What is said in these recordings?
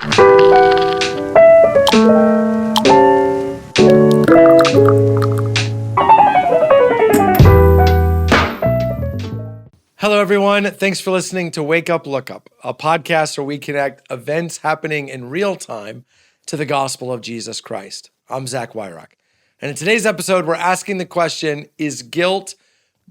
Hello, everyone. Thanks for listening to Wake Up, Look Up, a podcast where we connect events happening in real time to the gospel of Jesus Christ. I'm Zach Weihrauch. And in today's episode, we're asking the question, is guilt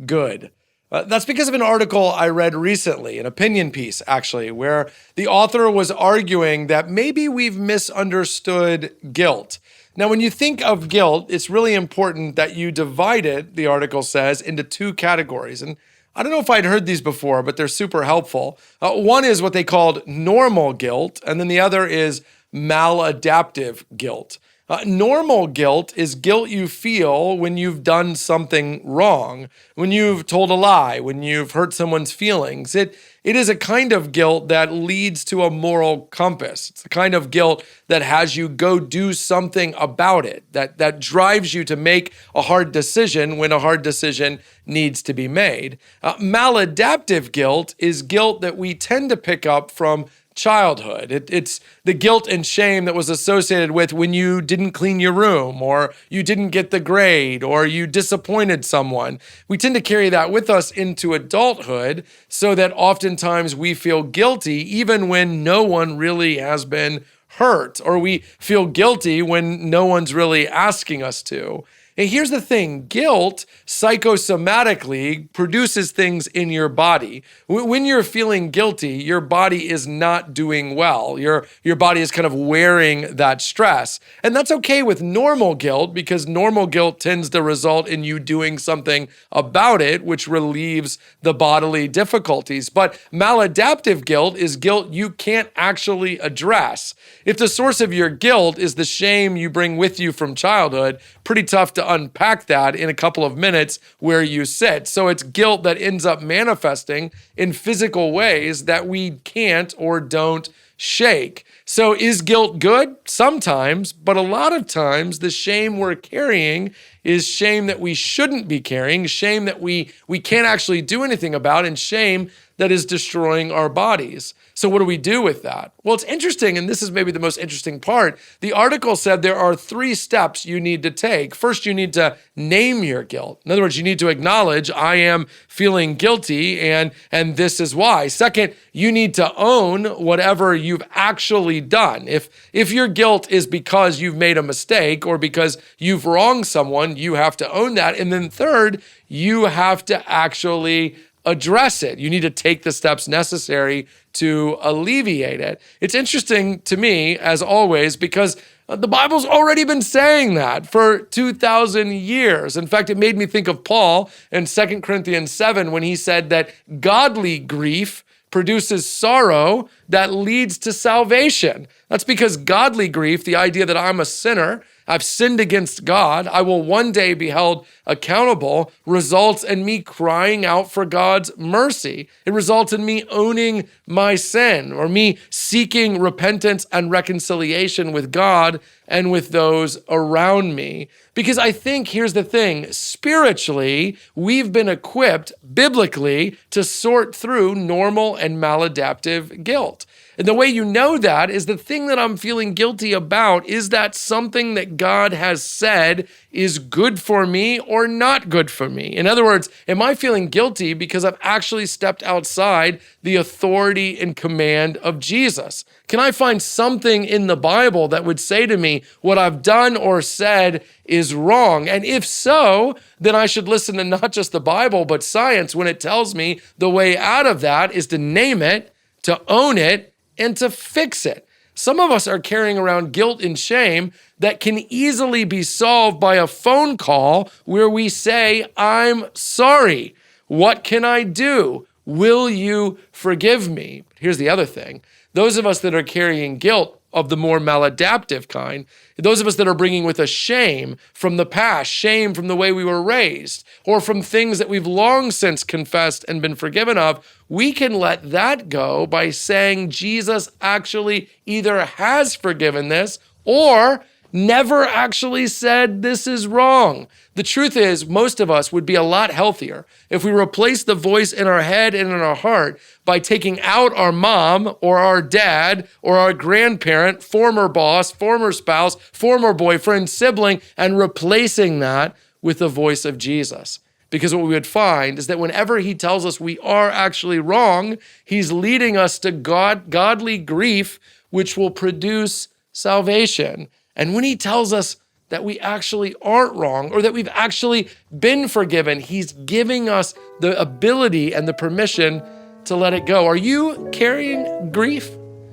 good? That's because of an article I read recently, an opinion piece, actually, where the author was arguing that maybe we've misunderstood guilt. Now, when you think of guilt, it's really important that you divide it, the article says, into two categories. And I don't know if I'd heard these before, but they're super helpful. One is what they called normal guilt, and then the other is maladaptive guilt. Normal guilt is guilt you feel when you've done something wrong, when you've told a lie, when you've hurt someone's feelings. It is a kind of guilt that leads to a moral compass. It's the kind of guilt that has you go do something about it, that drives you to make a hard decision when a hard decision needs to be made. Maladaptive guilt is guilt that we tend to pick up from childhood. It's the guilt and shame that was associated with when you didn't clean your room, or you didn't get the grade, or you disappointed someone. We tend to carry that with us into adulthood so that oftentimes we feel guilty even when no one really has been hurt, or we feel guilty when no one's really asking us to. And here's the thing, guilt psychosomatically produces things in your body. When you're feeling guilty, your body is not doing well. Your body is kind of wearing that stress. And that's okay with normal guilt, because normal guilt tends to result in you doing something about it, which relieves the bodily difficulties. But maladaptive guilt is guilt you can't actually address. If the source of your guilt is the shame you bring with you from childhood, pretty tough to unpack that in a couple of minutes where you sit. So it's guilt that ends up manifesting in physical ways that we can't or don't shake. So is guilt good? Sometimes, but a lot of times the shame we're carrying is shame that we shouldn't be carrying, shame that we can't actually do anything about, and shame that is destroying our bodies. So what do we do with that? Well, it's interesting, and this is maybe the most interesting part. The article said there are 3 steps you need to take. First, you need to name your guilt. In other words, you need to acknowledge, I am feeling guilty, and this is why. Second, you need to own whatever you've actually done. If your guilt is because you've made a mistake or because you've wronged someone, you have to own that. And then third, you have to actually address it. You need to take the steps necessary to alleviate it. It's interesting to me, as always, because the Bible's already been saying that for 2,000 years. In fact, it made me think of Paul in 2 Corinthians 7 when he said that godly grief produces sorrow that leads to salvation. That's because godly grief, the idea that I'm a sinner, I've sinned against God, I will one day be held accountable, results in me crying out for God's mercy. It results in me owning my sin, or me seeking repentance and reconciliation with God and with those around me. Because I think, here's the thing, spiritually, we've been equipped biblically to sort through normal and maladaptive guilt. And the way you know that is the thing that I'm feeling guilty about, is that something that God has said is good for me or not good for me? In other words, am I feeling guilty because I've actually stepped outside the authority and command of Jesus? Can I find something in the Bible that would say to me what I've done or said is wrong? And if so, then I should listen to not just the Bible, but science when it tells me the way out of that is to name it, to own it, and to fix it. Some of us are carrying around guilt and shame that can easily be solved by a phone call where we say, I'm sorry. What can I do? Will you forgive me? Here's the other thing. Those of us that are carrying guilt of the more maladaptive kind, those of us that are bringing with us shame from the past, shame from the way we were raised, or from things that we've long since confessed and been forgiven of, we can let that go by saying Jesus actually either has forgiven this or never actually said this is wrong. The truth is, most of us would be a lot healthier if we replaced the voice in our head and in our heart by taking out our mom or our dad or our grandparent, former boss, former spouse, former boyfriend, sibling, and replacing that with the voice of Jesus. Because what we would find is that whenever he tells us we are actually wrong, he's leading us to godly grief, which will produce salvation. And when he tells us that we actually aren't wrong or that we've actually been forgiven, he's giving us the ability and the permission to let it go. Are you carrying grief?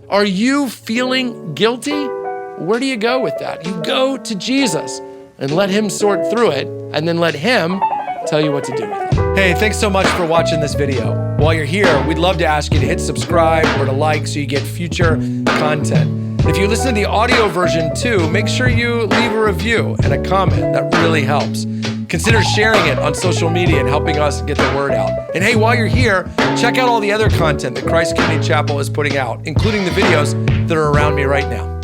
Are you feeling guilty? Where do you go with that? You go to Jesus and let him sort through it, and then let him tell you what to do with it. Hey, thanks so much for watching this video. While you're here, we'd love to ask you to hit subscribe or to like so you get future content. If you listen to the audio version too, make sure you leave a review and a comment. That really helps. Consider sharing it on social media and helping us get the word out. And hey, while you're here, check out all the other content that Christ Community Chapel is putting out, including the videos that are around me right now.